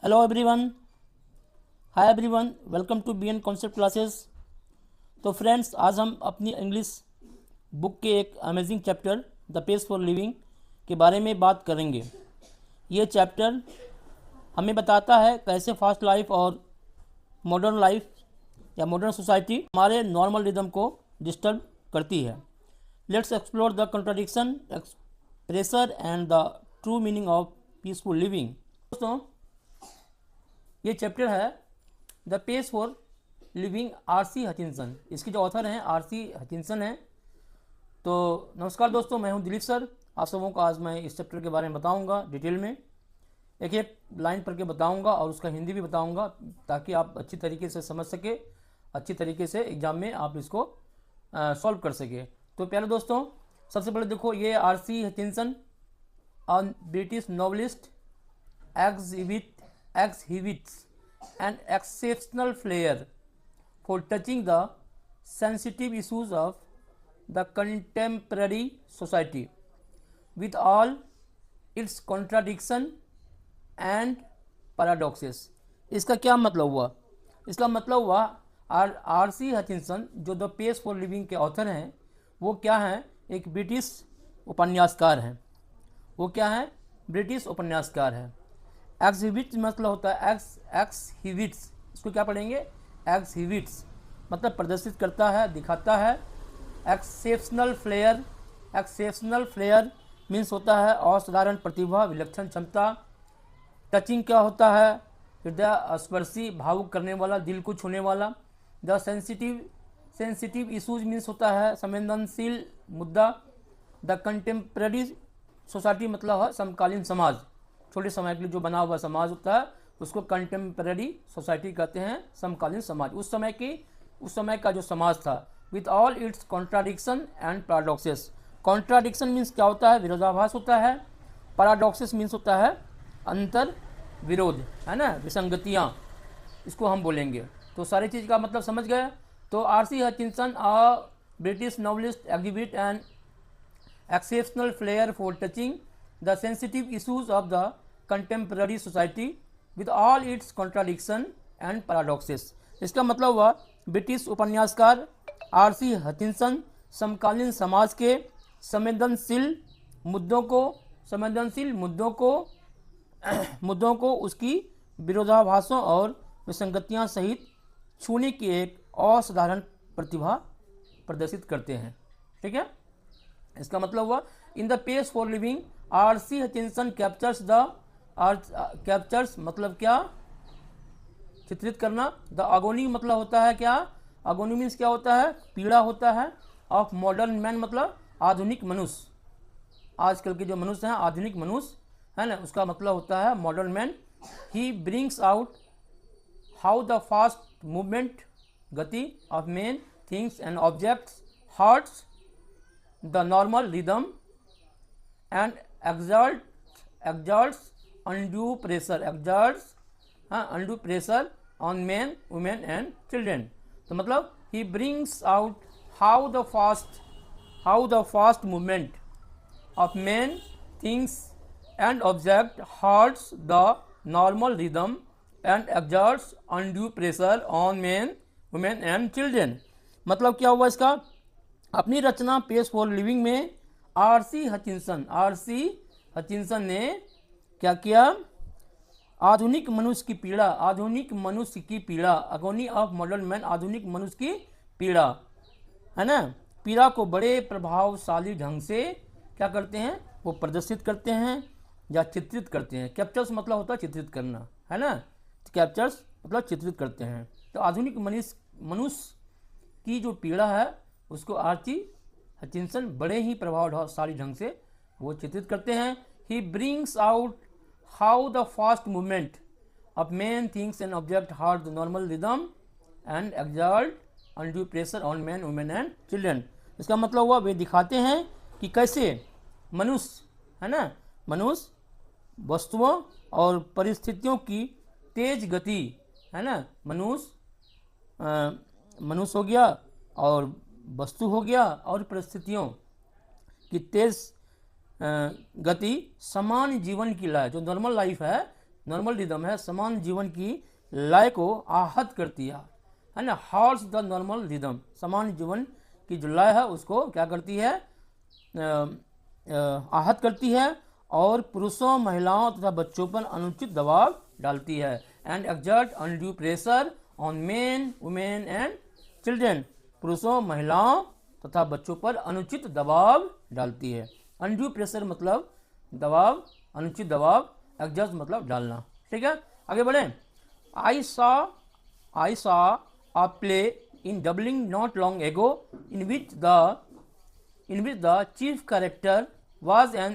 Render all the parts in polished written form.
Hello everyone, hi everyone, welcome to B N concept classes. तो friends, आज हम अपनी इंग्लिश बुक के एक amazing chapter the pace for living के बारे में बात करेंगे। ये चैप्टर हमें बताता है कैसे फास्ट लाइफ और मॉडर्न लाइफ या मॉडर्न सोसाइटी हमारे नॉर्मल रिदम को डिस्टर्ब करती है। Let's explore the contradiction, pressure and the true meaning of peaceful living. दोस्तों, ये चैप्टर है the pace for living R C. Hutchinson. इसके जो ऑथर हैं आर.सी. हचिंसन हैं। तो नमस्कार दोस्तों, मैं हूं दिलीप सर। आप सबों को आज मैं इस चैप्टर के बारे में बताऊंगा डिटेल में, एक एक लाइन पढ़ के बताऊंगा और उसका हिंदी भी बताऊंगा ताकि आप अच्छी तरीके से समझ सके, अच्छी तरीके से एग्जाम में आप इसको सॉल्व कर सके। तो पहले दोस्तों, सबसे पहले देखो, ये RC. Hutchinson British novelist exhibits an exceptional flair for touching the sensitive issues of the contemporary society with all its contradiction and paradoxes। इसका क्या मतलब हुआ? इसका मतलब हुआ आर.सी. हचिंसन जो द पेस फॉर लिविंग के ऑथर हैं, वो क्या हैं? एक ब्रिटिश उपन्यासकार हैं। वो क्या है? ब्रिटिश उपन्यासकार है। एक्सहिबिट्स मतलब होता है एक्सहिबिट्स। इसको क्या पढ़ेंगे? एक्सहिबिट्स मतलब प्रदर्शित करता है, दिखाता है। एक्सेप्शनल फ्लेयर मीन्स होता है असाधारण प्रतिभा, विलक्षण क्षमता। टचिंग क्या होता है? हृदय स्पर्शी, भावुक करने वाला, दिल को छूने वाला। द सेंसिटिव इशूज मीन्स होता है संवेदनशील मुद्दा। द कंटेम्प्रेरी सोसाइटी मतलब है समकालीन समाज, छोटे समय के लिए जो बना हुआ समाज होता है उसको कंटेम्प्रेरी सोसाइटी कहते हैं, समकालीन समाज। उस समय का जो समाज था। With all it's contradiction and paradoxes. Contradiction means क्या होता है? विरोधाभास होता है। पैराडॉक्सेस मीन्स होता है अंतर विरोध, है ना, विसंगतियाँ, इसको हम बोलेंगे। तो सारी चीज़ का मतलब समझ गए। तो R C. Hutchinson British novelist exhibit an exceptional flair for touching the sensitive issues of the contemporary society with all its contradiction and paradoxes। इसका मतलब हुआ ब्रिटिश उपन्यासकार आर.सी. हचिंसन समकालीन समाज के संवेदनशील मुद्दों को उसकी विरोधाभासों और विसंगतियां सहित छूने की एक असाधारण प्रतिभा प्रदर्शित करते हैं। ठीक है, इसका मतलब हुआ in the pace for living R C. Hutchinson captures मतलब क्या? चित्रित करना। द अगोनी मतलब होता है क्या? अगोनी मीन्स क्या होता है? पीड़ा होता है। ऑफ मॉडर्न मैन मतलब आधुनिक मनुष्य, आजकल के जो मनुष्य हैं आधुनिक मनुष्य, है ना, उसका मतलब होता है modern man. He brings out how the fast movement, गति of man, things and objects hurts the normal rhythm and exerts undue pressure on men, women and children। तो मतलब he brings out how the fast movement of men, things and object hurts the normal rhythm and exerts undue pressure on men, women and children। मतलब क्या हुआ इसका? अपनी रचना pace for living में RC. Hutchinson ने क्या किया? आधुनिक मनुष्य की पीड़ा, अगोनी ऑफ मॉडर्न मैन, आधुनिक मनुष्य की पीड़ा, है ना, पीड़ा को बड़े प्रभावशाली ढंग से क्या करते हैं? वो प्रदर्शित करते हैं या चित्रित करते हैं। कैप्चर्स मतलब होता है चित्रित करना, है ना, तो कैप्चर्स मतलब चित्रित करते हैं। तो आधुनिक मनुष्य की जो पीड़ा है उसको आर.सी. हचिंसन बड़े ही प्रभावशाली ढंग से वो चित्रित करते हैं। He brings out how the fast movement of man, things and object hurt the normal rhythm and exert undue pressure on man, women and children. इसका मतलब हुआ वे दिखाते हैं कि कैसे मनुष्य, है ना, मनुष्य वस्तुओं और परिस्थितियों की तेज गति, है ना, मनुष्य हो गया और वस्तु हो गया और परिस्थितियों की तेज गति समान जीवन की लाए, जो नॉर्मल लाइफ है नॉर्मल रिदम है समान जीवन की लय को आहत करती है ना, हॉर्स द नॉर्मल रिदम, समान जीवन की जो लय है उसको क्या करती है, आहत करती है और पुरुषों, महिलाओं तथा बच्चों पर अनुचित दबाव डालती है। And exert undue pressure on main, women and children, पुरुषों, महिलाओं तथा बच्चों पर अनुचित दबाव डालती है। अनड्यू प्रेशर मतलब दबाव, अनुचित दबाव, एक्सर्ट मतलब डालना। ठीक है, आगे बढ़ें। I saw a play in doubling not long ago in which the chief character was an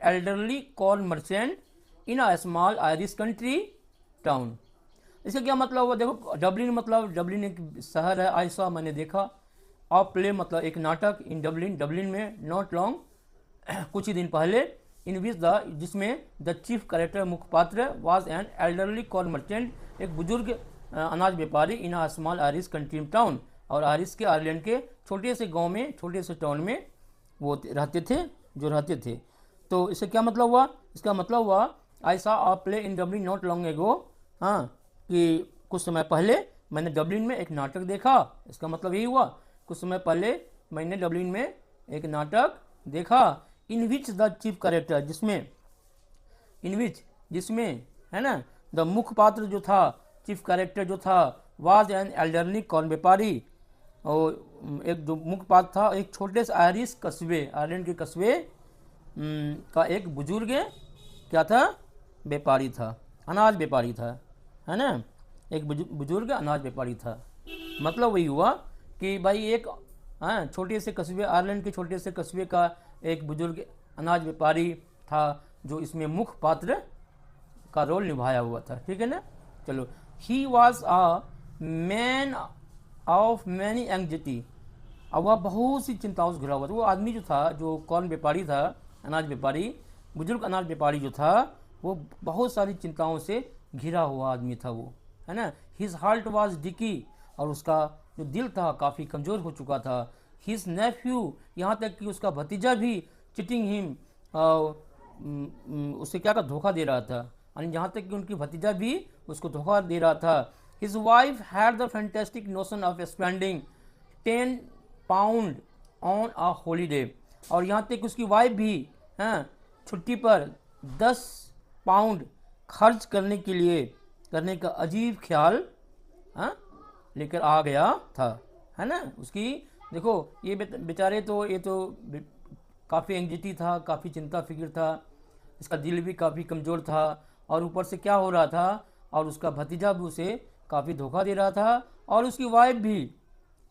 elderly corn merchant in a small Irish country town। इसका क्या मतलब हुआ, देखो डबलिन मतलब डबलिन एक शहर है, आई सॉ मैंने देखा, ऑफ प्ले मतलब एक नाटक, इन डबलिन डबलिन में, नॉट लॉन्ग कुछ ही दिन पहले, इन विच द जिसमें द चीफ कैरेक्टर मुख्य पात्र was an elderly corn merchant एक बुजुर्ग अनाज व्यापारी, in a small Irish country town, और आयरिश के आयरलैंड के छोटे से गांव में, छोटे से टाउन में वो रहते थे। तो इससे क्या मतलब हुआ, इसका मतलब हुआ I saw a play in Dublin not long ago, हाँ कि कुछ समय पहले मैंने डबलिन में एक नाटक देखा, इसका मतलब यही हुआ कुछ समय पहले मैंने डबलिन में एक नाटक देखा, इन विच द चीफ कैरेक्टर जिसमें है ना, द मुख्य पात्र जो था, चीफ कैरेक्टर जो था, वाज एन एल्डरली कॉर्न व्यापारी, और एक जो मुख्य पात्र था एक छोटे से आयरिश कस्बे, आयरलैंड के कस्बे का एक बुजुर्ग क्या था, व्यापारी था, अनाज व्यापारी था, है ना, एक बुजुर्ग अनाज व्यापारी था। मतलब वही हुआ कि भाई एक छोटे से कस्बे, आयरलैंड के छोटे से कस्बे का एक बुजुर्ग अनाज व्यापारी था जो इसमें मुख्य पात्र का रोल निभाया हुआ था। ठीक है ना, चलो। He was a man of many anxiety, अब वह बहुत सी चिंताओं से घिरा हुआ था। वो आदमी जो था, जो कॉर्न व्यापारी था, अनाज व्यापारी, बुजुर्ग अनाज व्यापारी जो था, वो बहुत सारी चिंताओं से घिरा हुआ आदमी था वो, है ना। हिज हार्ट वाज डिकी, और उसका जो दिल था काफ़ी कमज़ोर हो चुका था। हिज नेफ्यू, यहाँ तक कि उसका भतीजा भी चिटिंग हिम, उसे क्या धोखा दे रहा था, यानी यहाँ तक कि उनकी भतीजा भी उसको धोखा दे रहा था। His wife had the fantastic notion of spending 10 pound on a holiday, और यहाँ तक कि उसकी वाइफ भी छुट्टी पर 10 पाउंड खर्च करने का अजीब ख्याल लेकर आ गया था, है ना। उसकी देखो ये बेचारे तो, ये तो काफ़ी एंग्जाइटी था, काफ़ी चिंता फिक्र था, इसका दिल भी काफ़ी कमज़ोर था, और ऊपर से क्या हो रहा था, और उसका भतीजा भी उसे काफ़ी धोखा दे रहा था, और उसकी वाइफ भी,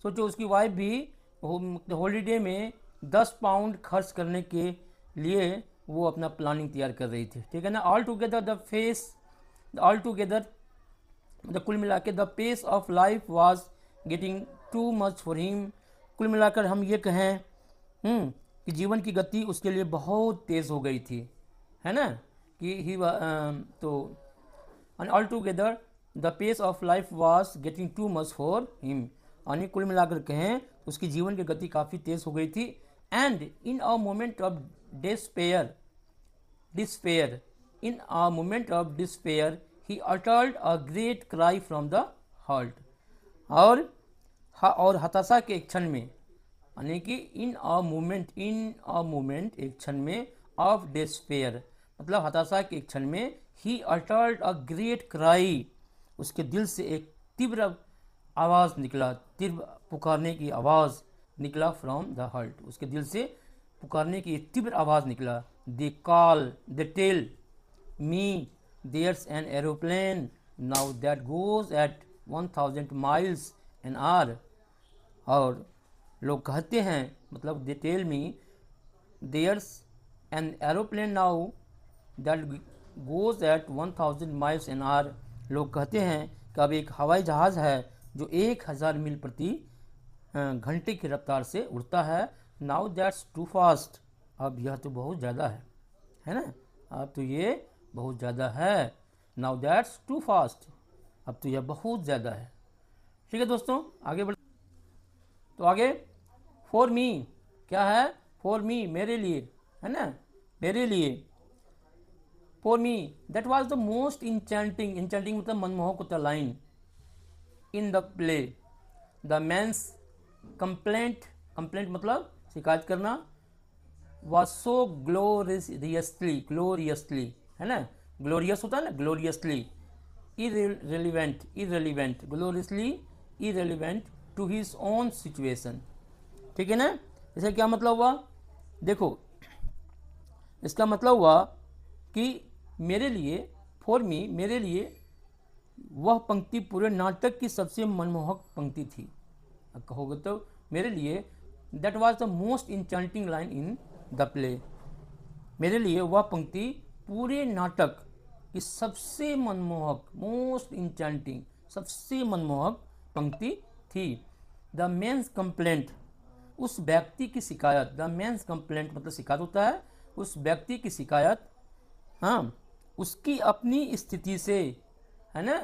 सोचो उसकी वाइफ भी हॉलीडे में 10 पाउंड खर्च करने के लिए वो अपना प्लानिंग तैयार कर रही थी। ठीक है ना। ऑल टुगेदर कुल मिला के the pace of life was getting too much for him, कुल मिलाकर हम ये कहें कि जीवन की गति उसके लिए बहुत तेज़ हो गई थी, है ना, कि ही तो all together the pace of life was getting too much for him, यानी कुल मिलाकर कहें उसकी जीवन की गति काफ़ी तेज़ हो गई थी। And in a moment of despair he uttered a great cry from the heart, और हताशा के एक क्षण में, यानी कि इन अ मोमेंट एक क्षण में, ऑफ डिस्पेयर मतलब हताशा के एक क्षण में, he uttered a great cry, उसके दिल से एक तीव्र आवाज़ निकला, तीव्र पुकारने की आवाज़ निकला, फ्रॉम द हार्ट, उसके दिल से पुकारने की एक तीव्र आवाज़ निकला। They tell me there's an aeroplane now that goes at 1000 miles an hour, और लोग कहते हैं, मतलब they tell me there's an aeroplane now that goes at 1000 miles an hour, लोग कहते हैं कि अब एक हवाई जहाज़ है जो 1000 मील प्रति घंटे की रफ्तार से उड़ता है। now that's too fast, अब यह तो बहुत ज़्यादा है ना, अब तो ये बहुत ज़्यादा है। नाउ दैट्स टू फास्ट, अब तो यह बहुत ज़्यादा है। ठीक है दोस्तों, आगे बढ़, तो आगे फॉर मी क्या है, फॉर मी मेरे लिए, है ना, मेरे लिए। For me that was the most enchanting, enchanting मतलब मनमोहक होता line, in the play the man's complaint, complaint मतलब शिकायत करना, वॉज सो ग्लोरियसली, ग्लोरियसली है ना, ग्लोरियस होता है ना, gloriously, irrelevant, irrelevant, gloriously irrelevant to his own situation। ठीक है ना, इसका क्या मतलब हुआ, देखो इसका मतलब हुआ कि मेरे लिए, फॉर मी, मेरे लिए वह पंक्ति पूरे नाटक की सबसे मनमोहक पंक्ति थी। अब कहोगे तो मेरे लिए that was the most enchanting line in the play, मेरे लिए वह पंक्ति पूरे नाटक की सबसे मनमोहक, मोस्ट इंचेंटिंग, सबसे मनमोहक पंक्ति थी। द मेंस कंप्लेंट, उस व्यक्ति की शिकायत, द मेंस कंप्लेंट मतलब शिकायत होता है, उस व्यक्ति की शिकायत, हाँ, उसकी अपनी स्थिति से, है ना,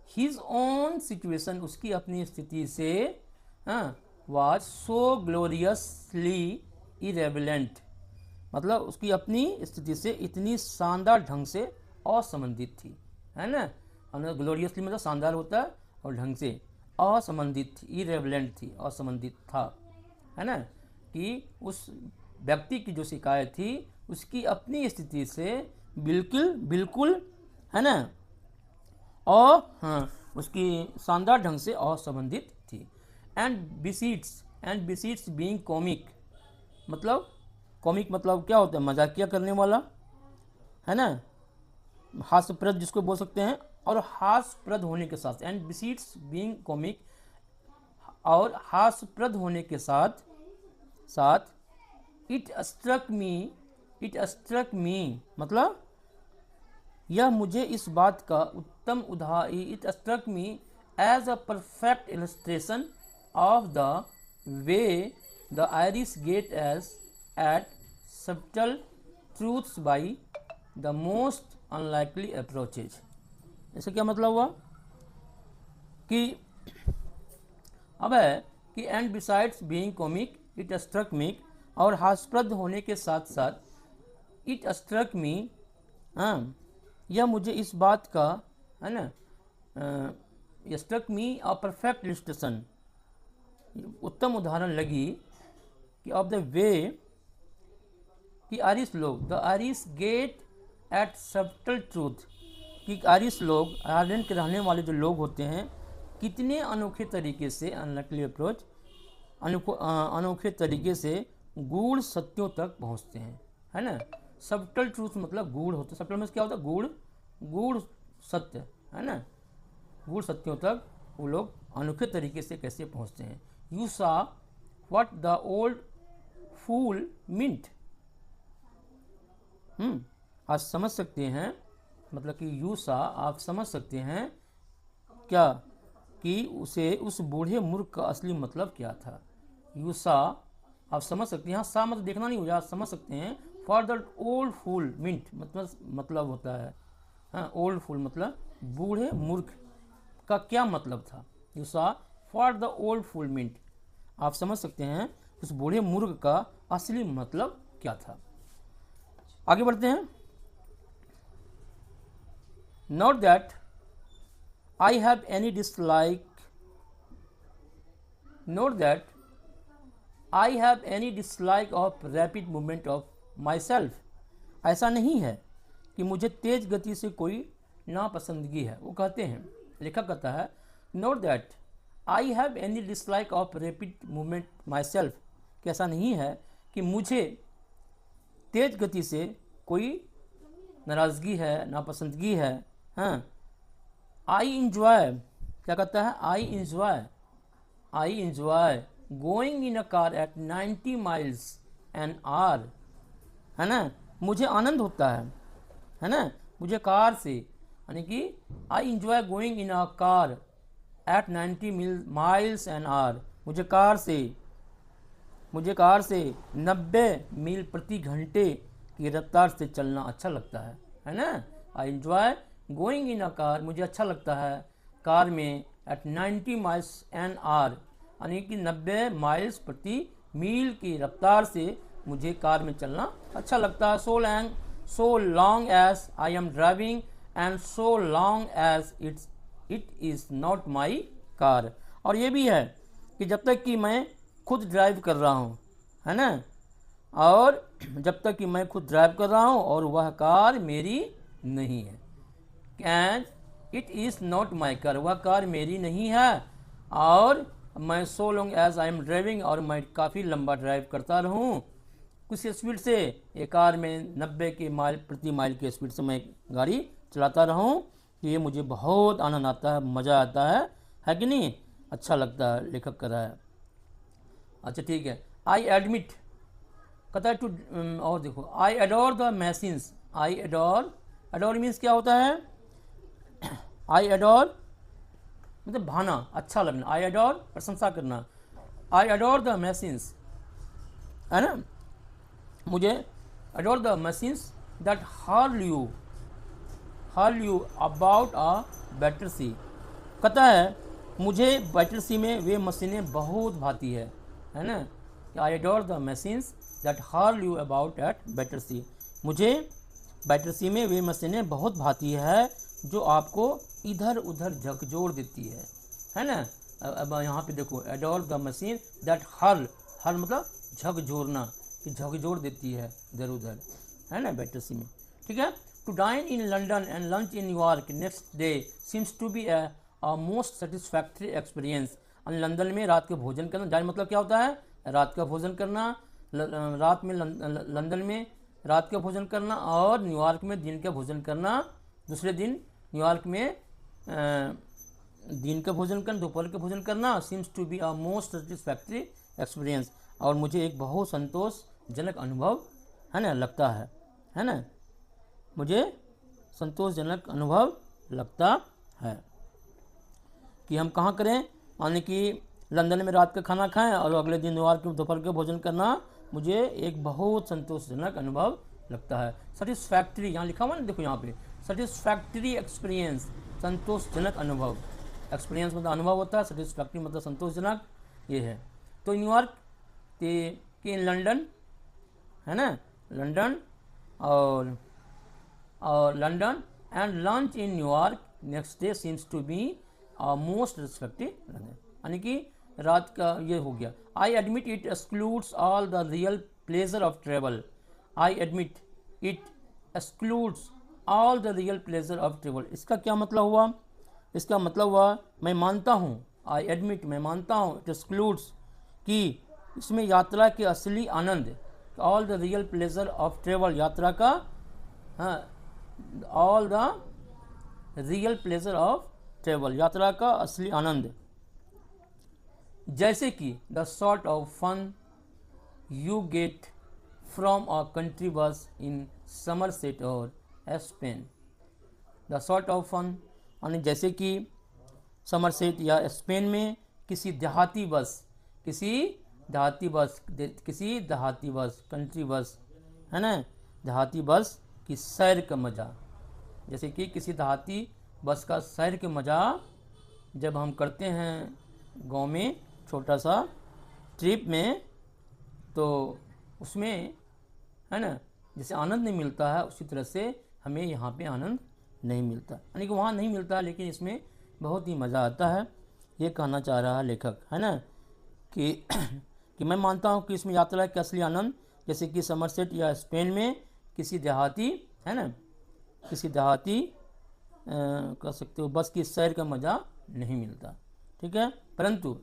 हिज ओन सिचुएशन, उसकी अपनी स्थिति से, हाँ, वाज सो ग्लोरियसली इरेविलेंट, मतलब उसकी अपनी स्थिति से इतनी शानदार ढंग से असंबंधित थी, है ना, हमने ग्लोरियसली मतलब शानदार होता है और ढंग से, असंबंधित थी, इरेविलेंट थी, असंबंधित था, है ना, कि उस व्यक्ति की जो शिकायत थी उसकी अपनी स्थिति से बिल्कुल बिल्कुल, है ना, और हाँ, उसकी शानदार ढंग से असंबंधित थी। एंड बिसीट्स बीइंग कॉमिक, मतलब कॉमिक मतलब क्या होता है, मजाकिया करने वाला, है ना, हास्यप्रद जिसको बोल सकते हैं, और हास्यप्रद होने के साथ, एंड बिसीट्स बीइंग कॉमिक, और हास्यप्रद होने के साथ साथ, इट स्ट्रक मी मतलब यह मुझे इस बात का उत्तम उदाहरण, it struck me as a perfect illustration of the way the Irish get as at subtle truths by the most unlikely approaches. इसका क्या मतलब हुआ कि अब है कि and besides being comic it struck me, और हास्यप्रद होने के साथ साथ इट स्ट्रक मी, हाँ, यह मुझे इस बात का, है ना, struck me a perfect illustration, उत्तम उदाहरण लगी कि ऑफ द वे कि आयरिश लोग, the Irish get at subtle truth, कि आयरिश लोग, आयरलैंड के रहने वाले जो लोग होते हैं, कितने अनोखे तरीके से, अनलाइकली अप्रोच, अनोखे तरीके से गूढ़ सत्यों तक पहुंचते हैं, है ना, सबटल ट्रूथ मतलब गूढ़ होता है, सबटल में क्या होता है, गूढ़ सत्य, है ना, गूढ़ सत्यों तक वो लोग अनोखे तरीके से कैसे पहुंचते हैं। You saw what the old fool meant, आप समझ सकते हैं, मतलब कि यू सा, आप समझ सकते हैं क्या, कि उसे, उस बूढ़े मूर्ख का असली मतलब क्या था। यू सा, आप समझ सकते हैं, यहाँ सा मतलब देखना नहीं हो जाए, आप समझ सकते हैं। For the old fool meant मतलब होता है, हाँ, ओल्ड फूल मतलब बूढ़े मूर्ख का क्या मतलब था। You saw for the old fool meant, आप समझ सकते हैं उस बूढ़े मूर्ख का असली मतलब क्या था। आगे बढ़ते हैं। Not that I have any dislike, note that I have any dislike of rapid movement of my self, ऐसा नहीं है कि मुझे तेज गति से कोई नापसंदगी है। वो कहते हैं, लेखक कहता है, note that I have any dislike of rapid movement my self, कि ऐसा नहीं है कि मुझे तेज गति से कोई नाराज़गी है, नापसंदगी है। हाँ, आई इंजॉय, क्या कहता है, I enjoy going in a car eight 90 miles an hour, है ना, मुझे आनंद होता है ना, मुझे कार से, यानी कि I enjoy going in a car eight 90 miles an hour, मुझे कार से 90 मील प्रति घंटे की रफ्तार से चलना अच्छा लगता है ना। I enjoy going in a car, मुझे अच्छा लगता है कार में एट 90 माइल्स एन आवर, यानी कि 90 माइल्स प्रति मील की रफ्तार से मुझे कार में चलना अच्छा लगता है। सो so long as I am driving and so long as it is not my car। और ये भी है कि जब तक कि मैं खुद ड्राइव कर रहा हूँ, है ना, और जब तक कि मैं खुद ड्राइव कर रहा हूँ और वह कार मेरी नहीं है, and it is not my car, वह कार मेरी नहीं है, और मैं so long as I am driving, और मैं काफ़ी लंबा ड्राइव करता रहूँ कुछ स्पीड से, एक कार में 90 के माइल प्रति माइल के स्पीड से मैं गाड़ी चलाता रहूँ, तो ये मुझे बहुत आनंद आता है, मज़ा आता है कि नहीं, अच्छा लगता है, लेखक कर रहा है। अच्छा ठीक है, आई एडमिट कहता है टू, और देखो, I adore the machines, I adore means क्या होता है, आई एडोर मतलब भाना, अच्छा लगना, आई एडोर प्रशंसा करना, आई एडोर द मशीन्स, है ना, मुझे adore the machines that hurl you about a better सी, कहता है मुझे बेटर सी में वे मशीनें बहुत भाती है ना, I adore the machines that hurl you about at better sea, मुझे बेटर सी में वे मशीनें बहुत भाती है जो आपको इधर उधर झकझोर देती है ना। अब यहाँ पे देखो, adore the machine that hurl मतलब झकझोरना, कि झकझोर देती है इधर उधर, है ना, बेटर सी में, ठीक है। To dine in London and lunch in New York next day seems to be a most satisfactory experience, London में रात का भोजन करना, जाने मतलब क्या होता है, रात का भोजन करना, रात में लंदन में रात का भोजन करना, और न्यूयॉर्क में दिन का भोजन करना, दूसरे दिन न्यूयॉर्क में दिन का भोजन करना, दोपहर का भोजन करना, seems to be a most satisfactory experience, और मुझे एक बहुत संतोषजनक अनुभव, है ना, लगता है ना, मुझे संतोषजनक अनुभव लगता है कि हम कहाँ करें, यानी कि लंदन में रात का खाना खाएं और अगले दिन न्यूयॉर्क में दोपहर का भोजन करना, मुझे एक बहुत संतोषजनक अनुभव लगता है। सेटिस्फैक्ट्री यहाँ लिखा हुआ ना, देखो यहाँ पे, सेटिस्फैक्ट्री एक्सपीरियंस, संतोषजनक अनुभव, एक्सपीरियंस मतलब अनुभव होता है, सेटिस्फैक्ट्री मतलब संतोषजनक, ये है। तो न्यूयॉर्क के लंदन, है ना, लंदन और London and lunch in New York next day seems to be most respected, यानी कि रात का ये हो गया। I admit it excludes all the real pleasure of travel, I admit it excludes all the real pleasure of travel, इसका क्या मतलब हुआ, इसका मतलब हुआ मैं मानता हूँ, आई एडमिट मैं मानता हूँ, इट एक्सक्लूड्स कि इसमें यात्रा के असली आनंद, all the real pleasure of travel, यात्रा का, हाँ, all the real pleasure of travel, यात्रा का असली आनंद, जैसे कि the sort of fun you get from a country bus in Somerset और Spain, the sort of fun यानी जैसे कि समरसेट या स्पेन में किसी देहाती बस, कंट्री बस, है ना, देहाती बस की सैर का मज़ा, जैसे कि किसी देहाती बस का सैर के मज़ा जब हम करते हैं गांव में छोटा सा ट्रिप में, तो उसमें, है ना, जैसे आनंद नहीं मिलता है, उसी तरह से हमें यहाँ पे आनंद नहीं मिलता, यानी कि वहाँ नहीं मिलता, लेकिन इसमें बहुत ही मज़ा आता है, ये कहना चाह रहा है लेखक, है ना, कि मैं मानता हूँ कि इसमें यात्रा के असली आनंद, जैसे कि समरसेट या स्पेन में किसी देहाती, है ना, किसी देहाती कह सकते हो बस की सैर का मज़ा नहीं मिलता, ठीक है। परंतु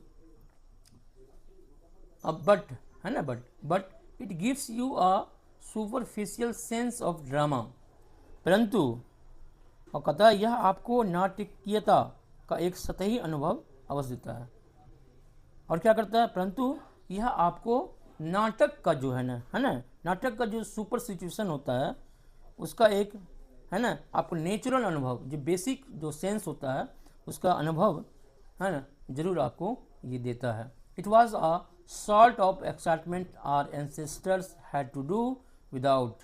अब बट, है ना, but it gives you a superficial sense of drama, परंतु और कहता है यह आपको नाटकीयता का एक सतही अनुभव अवश्य देता है, और क्या करता है, परंतु यह आपको नाटक का जो है ना, नाटक का जो सुपर सिचुएशन होता है उसका एक, है ना, आपको नेचुरल अनुभव, जो बेसिक जो सेंस होता है उसका अनुभव, है ना, जरूर आपको ये देता है। It was a sort of excitement our ancestors had to do without,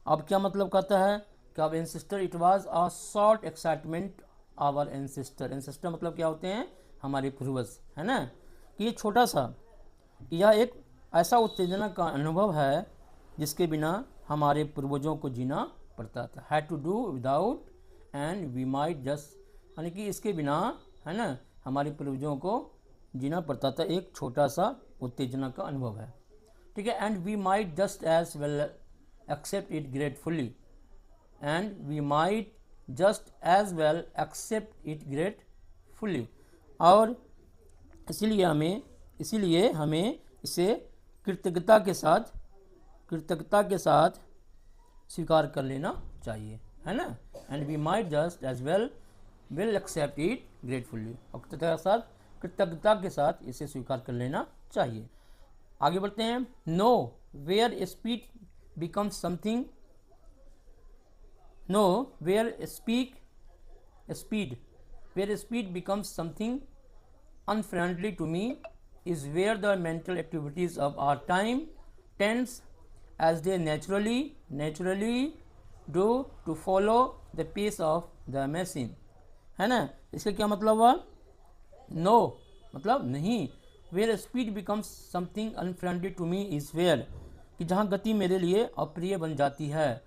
अब क्या मतलब कहता है कि अब ancestor, it was a sort excitement our ancestor मतलब क्या होते हैं, हमारे पूर्वज, है ना, कि ये छोटा सा, यह एक ऐसा उत्तेजना का अनुभव है जिसके बिना हमारे पूर्वजों को जीना पड़ता था। Had to do without and we might just, यानी कि इसके बिना, है ना, हमारे पूर्वजों को जीना पड़ता था। एक छोटा सा उत्तेजना का अनुभव है, ठीक है। And we might just as well accept it gratefully, and we might just as well accept it gratefully, और इसीलिए हमें इसे कृतज्ञता के साथ स्वीकार कर लेना चाहिए, है ना। And we might just as well accept it gratefully, और कृतज्ञता के साथ इसे स्वीकार कर लेना चाहिए। आगे बढ़ते हैं। No where speed becomes something, no where speed becomes something unfriendly to me is where the mental activities of our time tends, as they naturally do, to follow the pace of the machine, है ना। इसका क्या मतलब हुआ? No मतलब नहीं, where speed becomes something unfriendly to me is where, कि जहाँ गति मेरे लिए अप्रिय बन जाती है।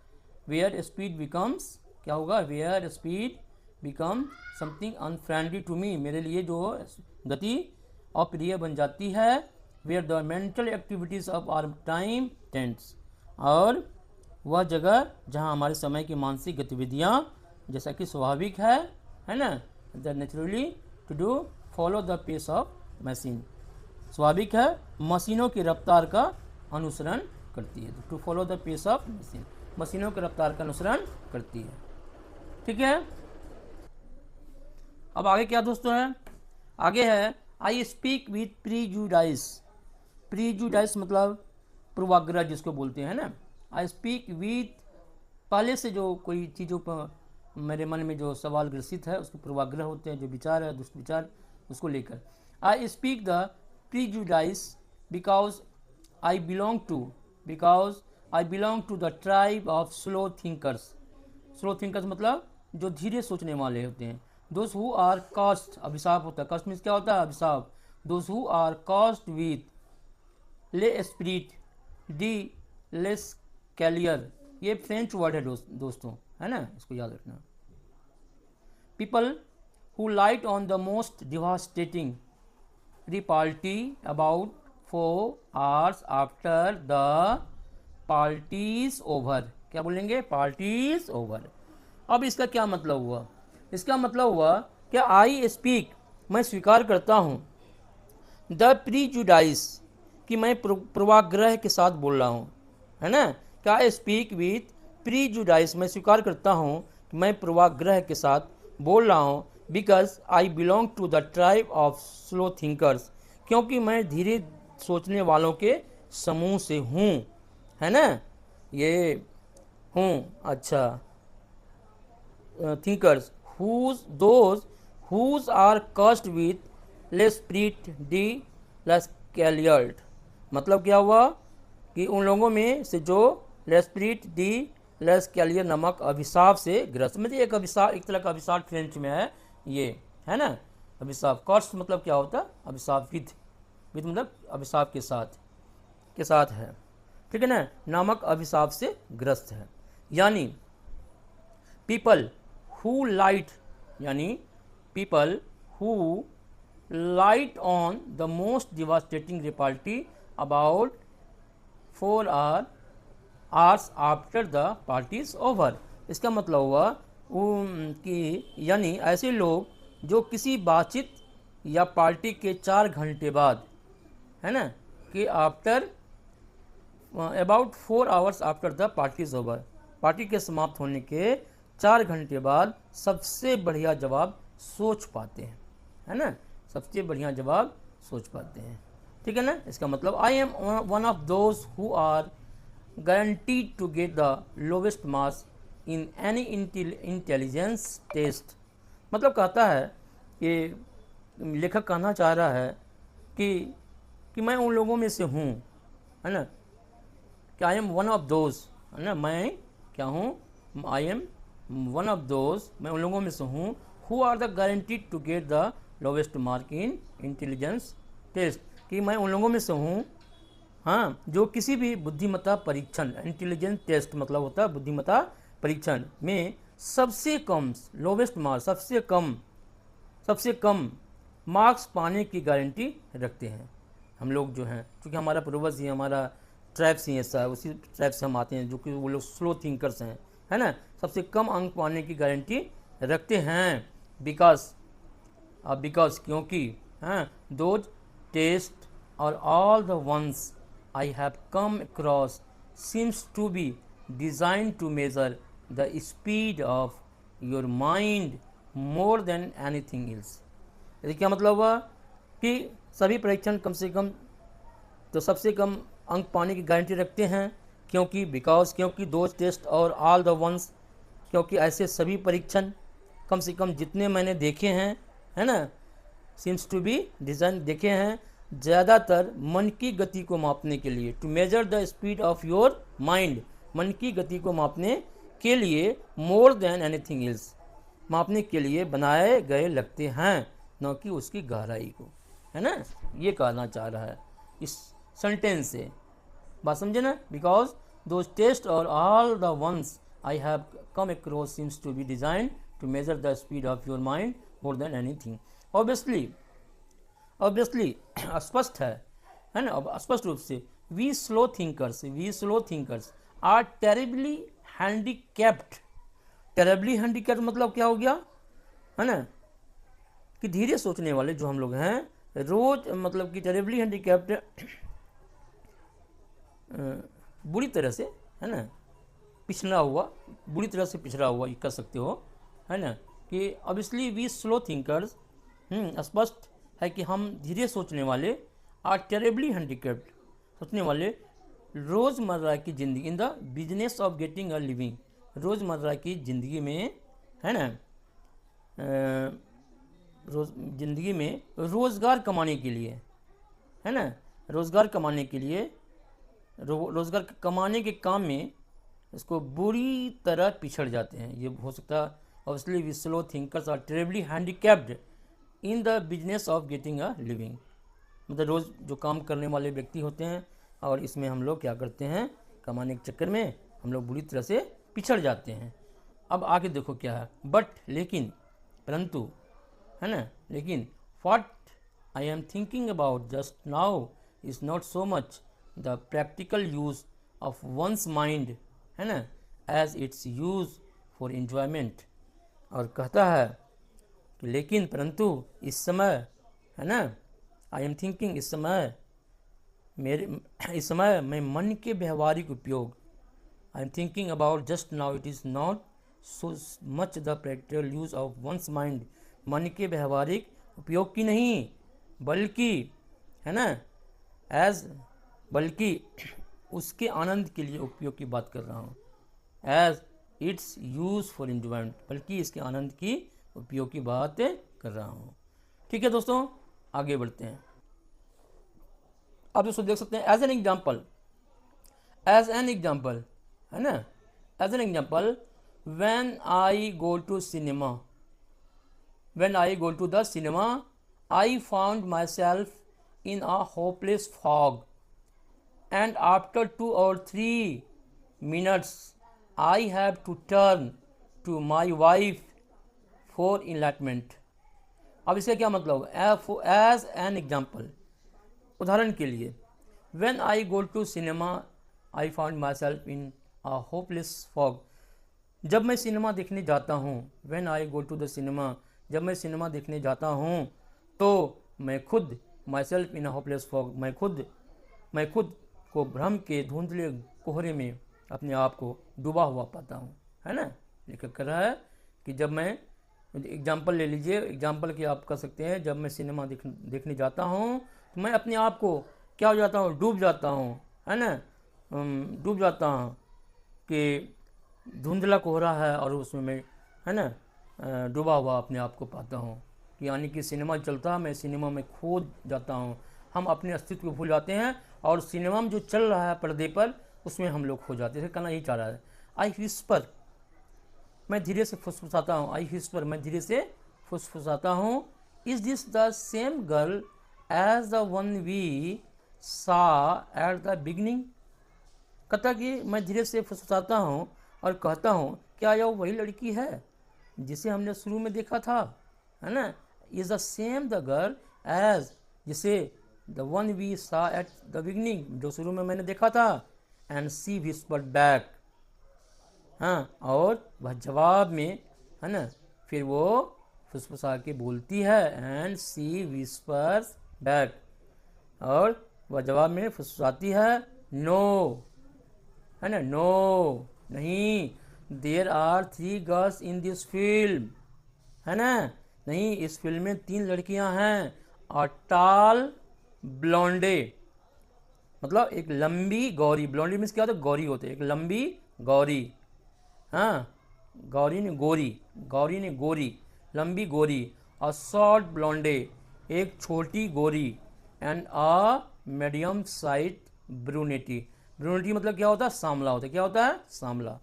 where speed becomes, क्या होगा? where speed become something unfriendly to me, मेरे लिए जो गति अप्रिय बन जाती है। where the mental activities of our time tends, और वह जगह जहाँ हमारे समय की मानसिक गतिविधियाँ, जैसा कि स्वाभाविक है ना, the naturally to do follow the pace of machine, स्वाभाविक है, मशीनों की रफ्तार का अनुसरण करती है। to follow the pace of machine, मशीनों की रफ्तार का अनुसरण करती है, ठीक है। अब आगे क्या दोस्तों है? आगे है आई स्पीक विथ प्रीजुडाइस। प्रीजुडाइस मतलब पूर्वाग्रह जिसको बोलते हैं ना। आई स्पीक विथ, पहले से जो कोई चीज़ों पर मेरे मन में जो सवाल ग्रसित है उसको पूर्वाग्रह होते हैं, जो विचार है दुष्ट विचार, उसको लेकर। I speak the prejudice because I belong to the tribe of slow thinkers. Slow thinkers मतलब जो धीरे सोचने वाले होते हैं। Those who are cursed, अभिशाप होता है, cursed मीन्स क्या होता है? अभिशाप। Those who are cursed with le spirit de les calier, ये फ्रेंच वर्ड है दोस्तों, है ना, इसको याद रखना। People who light on the most devastating repartee about 4 hours after the party is over, क्या बोलेंगे? Party is over। अब इसका क्या मतलब हुआ? इसका मतलब हुआ कि आई स्पीक, मैं स्वीकार करता हूँ, द प्रीजुडाइस, कि मैं पूर्वाग्रह के साथ बोल रहा हूँ, है ना। क्या आई स्पीक विथ प्रीजुडाइस, मैं स्वीकार करता हूँ कि मैं पूर्वाग्रह के साथ बोल रहा हूँ। Because I belong to the tribe of slow thinkers, क्योंकि मैं धीरे सोचने वालों के समूह से हूँ, है ना। ये हूँ, अच्छा, thinkers whose are cursed with l'esprit de l'escalier, मतलब क्या हुआ कि उन लोगों में से जो l'esprit de l'escalier नामक अभिशाप से ग्रस्त, मतलब एक अभिशाप, एक तरह का अभिशाप फ्रेंच में है ये, है ना। अभिशाप, कर्स मतलब क्या होता है? अभिशाप, विद मतलब अभिशाप के साथ है, ठीक है ना, नामक अभिशाप से ग्रस्त है। यानी पीपल who light, यानी people who light on the most devastating repartee about 4 hours after the party is over। इसका मतलब हुआ कि यानी ऐसे लोग जो किसी बातचीत या पार्टी के 4 घंटे बाद, है ना, कि after about 4 hours after the party is over, party के समाप्त होने के 4 घंटे बाद सबसे बढ़िया जवाब सोच पाते हैं, है ना, सबसे बढ़िया जवाब सोच पाते हैं, ठीक है ना। इसका मतलब I am one of those who are guaranteed to get the lowest marks in any intelligence test. मतलब कहता है, ये लेखक कहना चाह रहा है कि मैं उन लोगों में से हूँ, है ना, कि I am one of those, है ना, मैं क्या हूँ? I am one of those, मैं उन लोगों में से हूँ, who are the guaranteed to get the lowest mark in intelligence test, कि मैं उन लोगों में से हूँ हाँ, जो किसी भी बुद्धिमत्ता परीक्षण, इंटेलिजेंस टेस्ट मतलब होता है बुद्धिमत्ता परीक्षण में सबसे कम लोवेस्ट मार्क्स, सबसे कम मार्क्स पाने की गारंटी रखते हैं। हम लोग जो हैं, क्योंकि हमारा पूर्वज ही, हमारा ट्राइब्स ही ऐसा है, उसी ट्राइब से हम आते हैं, जो कि वो लोग स्लो थिंकर्स हैं, है ना, सबसे कम अंक पाने की गारंटी रखते हैं। बिकॉज क्योंकि दोज टेस्ट और all the once I have come across seems to be designed to measure the speed of your mind more than anything else। इसका क्या मतलब हुआ कि सभी परीक्षण कम से कम तो सबसे कम अंक पाने की गारंटी रखते हैं, क्योंकि दो टेस्ट और ऑल द वंस, क्योंकि ऐसे सभी परीक्षण कम से कम जितने मैंने देखे हैं, है ना, सीम्स टू बी डिज़ाइन देखे हैं, ज़्यादातर मन की गति को मापने के लिए, to measure the speed of your mind, मन की गति को मापने के लिए, मोर देन एनीथिंग एल्स, मापने के लिए बनाए गए लगते हैं, न कि उसकी गहराई को, है ना। ये कहना चाह रहा है इस सेंटेंस से, बात समझे ना। बिकॉज दोज टेस्ट और all the ones I have come across seems to be design to measure the speed of your mind more than anything. Obviously स्पष्ट है ना, अब स्पष्ट रूप से we slow thinkers are terribly handicapped. Terribly handicapped मतलब क्या हो गया, है ना, कि धीरे सोचने वाले जो हम लोग हैं, रोज मतलब कि टेरिबली हैंडीकैप्ड बुरी तरह से, है ना, बुरी तरह से पिछड़ा हुआ ये कह सकते हो, है ना, कि ऑब्वियसली वी स्लो थिंकर्स, स्पष्ट है कि हम धीरे सोचने वाले, आर टेरेबली हैंडीकैप्ड, सोचने वाले रोज़मर्रा की ज़िंदगी, इन the business of getting a living, रोज़मर्रा की ज़िंदगी में, है ना, ज़िंदगी में रोज़गार कमाने के लिए, है ना, रोज़गार कमाने के काम में इसको बुरी तरह पिछड़ जाते हैं। ये हो सकता है obviously we slow thinkers are terribly handicapped in the business of getting a living, मतलब रोज़ जो काम करने वाले व्यक्ति होते हैं, और इसमें हम लोग क्या करते हैं, कमाने के चक्कर में हम लोग बुरी तरह से पिछड़ जाते हैं। अब आगे देखो क्या है, बट लेकिन, परंतु, है ना, लेकिन what I am thinking about just now is not so much the practical use of one's mind, है ना, as its use for enjoyment. और कहता है कि लेकिन परंतु इस समय, है ना, आई एम थिंकिंग, इस समय मैं मन के व्यवहारिक उपयोग, आई am thinking about just now it is not so much the practical use of one's mind, मन के व्यवहारिक उपयोग की नहीं, बल्कि, है ना, बल्कि उसके आनंद के लिए उपयोग की बात कर रहा हूँ, as its use for enjoyment, बल्कि इसके आनंद की उपयोग की बात कर रहा हूँ। ठीक है दोस्तों, आगे बढ़ते हैं। आप इसको देख सकते हैं एज एन एग्जाम्पल, है ना, as an example, when I go to the cinema I found myself in a hopeless fog, and after 2 or 3 minutes I have to turn to my wife for enlightenment। अब इसका क्या मतलब है, as an example, उदाहरण के लिए, when I go to cinema I found myself in a hopeless fog, जब मैं सिनेमा देखने जाता हूँ, when I go to the cinema, जब मैं सिनेमा देखने जाता हूँ, तो मैं खुद myself in a hopeless fog, मैं खुद को भ्रम के धुंधले कोहरे में अपने आप को डूबा हुआ पाता हूँ, है ना। लेखक कह रहा है कि जब मैं, एग्जाम्पल ले लीजिए, एग्जाम्पल की आप कह सकते हैं, जब मैं सिनेमा देखने जाता हूँ तो मैं अपने आप को क्या हो जाता हूँ, डूब जाता हूँ, है ना, डूब जाता हूँ कि धुंधला कोहरा है और उसमें मैं, है ना, डूबा हुआ अपने आप को पाता हूँ, कि यानी कि सिनेमा चलता है, मैं सिनेमा में खो जाता हूँ, हम अपने अस्तित्व को भूल जाते हैं और सिनेमा में जो चल रहा है पर्दे पर उसमें हम लोग खो जाते हैं। कहना यही चाह रहा है, आई विस्पर, मैं धीरे से फुसफुसाता हूँ, आई विस्पर, मैं धीरे से फुसफुसाता हूँ, is this the same girl as the one we saw at the beginning। कहता कि मैं धीरे से फुसफुसाता हूँ और कहता हूँ क्या यह वही लड़की है जिसे हमने शुरू में देखा था, है ना। Is the same the girl as, जिसे the one we saw at the beginning, जो शुरू में मैंने देखा था। एंड सी विस्पर्ड बैक, हाँ, और वह जवाब में, है ना, फिर वो फुसफुसा के बोलती है। एंड सी विस्पर्स बैक, और वह जवाब में फुसफुसाती है, नो, है ना, नो, नहीं, there are 3 girls in this film, है ना, नहीं, इस फिल्म में 3 लड़कियां हैं। और टाल ब्लॉन्डे, मतलब एक लंबी गौरी, ब्लॉन्डी मीन्स क्या होता है, गौरी होते है, एक लंबी गौरी, हाँ, गौरी ने गोरी, गौरी ने गोरी, लंबी गोरी। और शॉर्ट ब्लॉन्डे, एक छोटी गोरी। एंड अ मीडियम साइज ब्रूनेटी, ब्रूनेटी मतलब क्या होता है, सांवला होता है, क्या होता है, सांवला।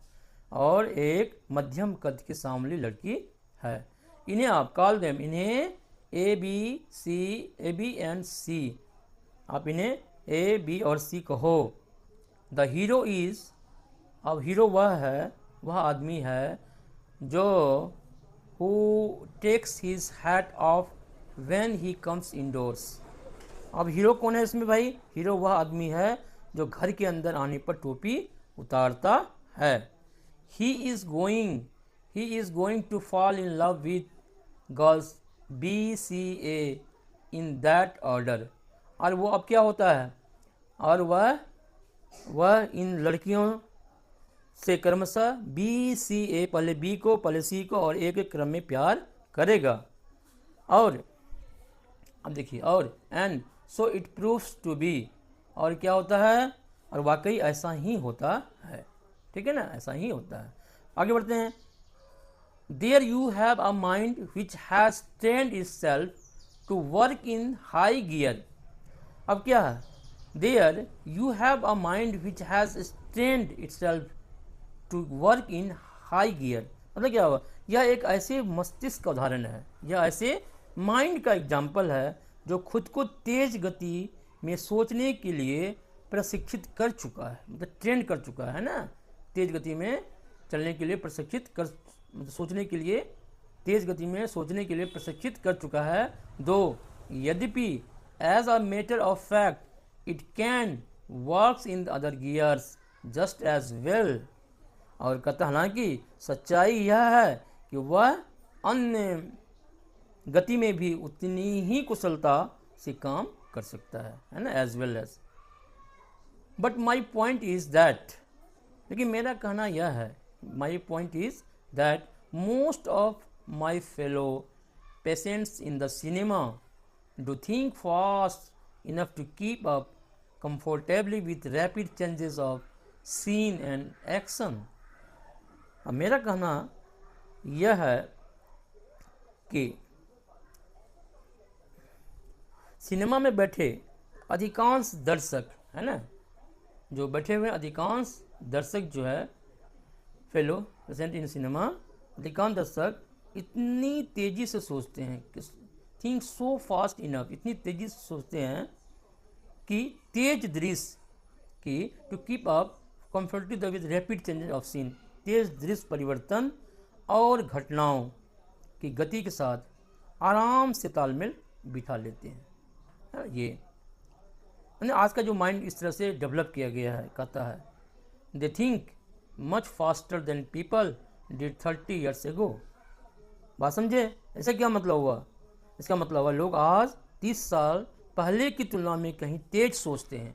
और एक मध्यम कद की सांवली लड़की है। इन्हें आप कॉल देम, इन्हें ए बी एंड सी, आप इन्हें ए बी और सी कहो। द हीरो इज, अब हीरो वह है, वह आदमी है जो who takes his hat off when he comes indoors. अब हीरो कौन है इसमें भाई, हीरो वह आदमी है जो घर के अंदर आने पर टोपी उतारता है। He is going to fall in love with girls BCA in that order. और वो अब क्या होता है, और वह इन लड़कियों से क्रमशः BCA, पहले B को, पहले C को और A के क्रम में प्यार करेगा। और अब देखिए, और and so it proves to be, और क्या होता है, और वाकई ऐसा ही होता है, ठीक है ना, ऐसा ही होता है। आगे बढ़ते हैं। There you have a mind which has trained itself to work in high gear. अब क्या है, there you have a mind which has trained itself to work in high gear, मतलब क्या हुआ, यह एक ऐसे मस्तिष्क का उदाहरण है, यह ऐसे माइंड का एग्जाम्पल है जो खुद को तेज गति में सोचने के लिए प्रशिक्षित कर चुका है, मतलब ट्रेंड कर चुका है ना, तेज गति में चलने के लिए प्रशिक्षित कर, मतलब सोचने के लिए, तेज गति में सोचने के लिए प्रशिक्षित कर चुका है। दो यद्यपि as a matter of fact it can works in the other gears just as well. और कहता, हालांकि सच्चाई यह है कि वह अन्य गति में भी उतनी ही कुशलता से काम कर सकता है ना, as well as. But my point is that, लेकिन मेरा कहना यह है, my point is that most of my fellow patients in the cinema do think fast enough to keep up comfortably with rapid changes of scene and action. अब मेरा कहना यह है कि सिनेमा में बैठे अधिकांश दर्शक, है ना, जो बैठे हुए अधिकांश दर्शक जो है, फेलो प्रेजेंट इन सिनेमा, अधिकांश दर्शक इतनी तेज़ी से सोचते हैं कि थिंक सो फास्ट इनफ, इतनी तेज़ी से सोचते हैं कि तेज दृश्य की to keep up comfortable with rapid changes of scene, तेज दृश्य परिवर्तन और घटनाओं की गति के साथ आराम से तालमेल बिठा लेते हैं। ये आज का जो माइंड इस तरह से डेवलप किया गया है, कहता है they think much faster than people did 30 years ago। बात समझे, ऐसा क्या मतलब हुआ, इसका मतलब हुआ लोग आज 30 साल पहले की तुलना में कहीं तेज सोचते हैं।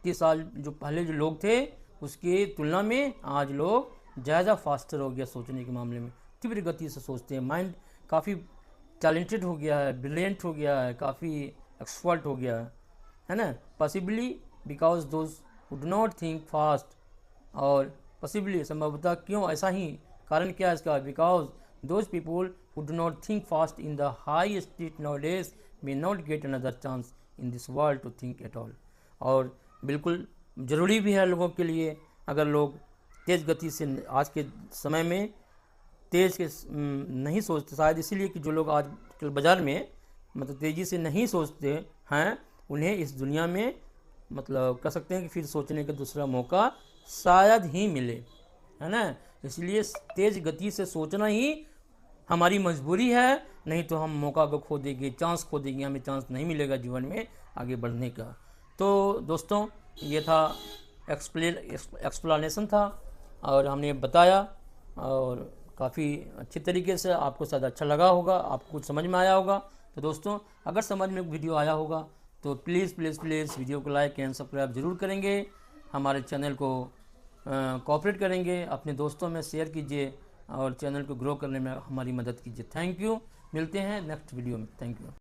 30 साल जो पहले जो लोग थे उसकी तुलना में आज लोग ज़्यादा फास्टर हो गया सोचने के मामले में, तीव्र गति से सोचते हैं। माइंड काफ़ी टैलेंटेड हो गया है, ब्रिलियंट हो गया है, काफ़ी एक्सपर्ट हो गया है ना। Possibly because those who do not think fast, और पॉसिबली संभवतः, क्यों, ऐसा ही कारण क्या है इसका, because those people who do not think fast in the high street nowadays may not get another chance in this world to think at all. और बिल्कुल ज़रूरी भी है लोगों के लिए, अगर लोग तेज़ गति से आज के समय में तेज़ के नहीं सोचते, शायद इसीलिए कि जो लोग आज बाज़ार में मतलब तेज़ी से नहीं सोचते हैं, उन्हें इस दुनिया में मतलब कह सकते हैं कि फिर सोचने का दूसरा मौका शायद ही मिले, है ना। इसलिए तेज़ गति से सोचना ही हमारी मजबूरी है, नहीं तो हम मौका को खो देंगे, चांस खो देंगे, हमें चांस नहीं मिलेगा जीवन में आगे बढ़ने का। तो दोस्तों ये था एक्सप्लेनेशन था और हमने बताया, और काफ़ी अच्छी तरीके से आपको शायद अच्छा लगा होगा, आपको कुछ समझ में आया होगा। तो दोस्तों अगर समझ में वीडियो आया होगा तो प्लीज़ प्लीज़ प्लीज़ वीडियो को लाइक एंड सब्सक्राइब जरूर करेंगे, हमारे चैनल को कोऑपरेट करेंगे, अपने दोस्तों में शेयर कीजिए और चैनल को ग्रो करने में हमारी मदद कीजिए। थैंक यू, मिलते हैं नेक्स्ट वीडियो में। Thank you.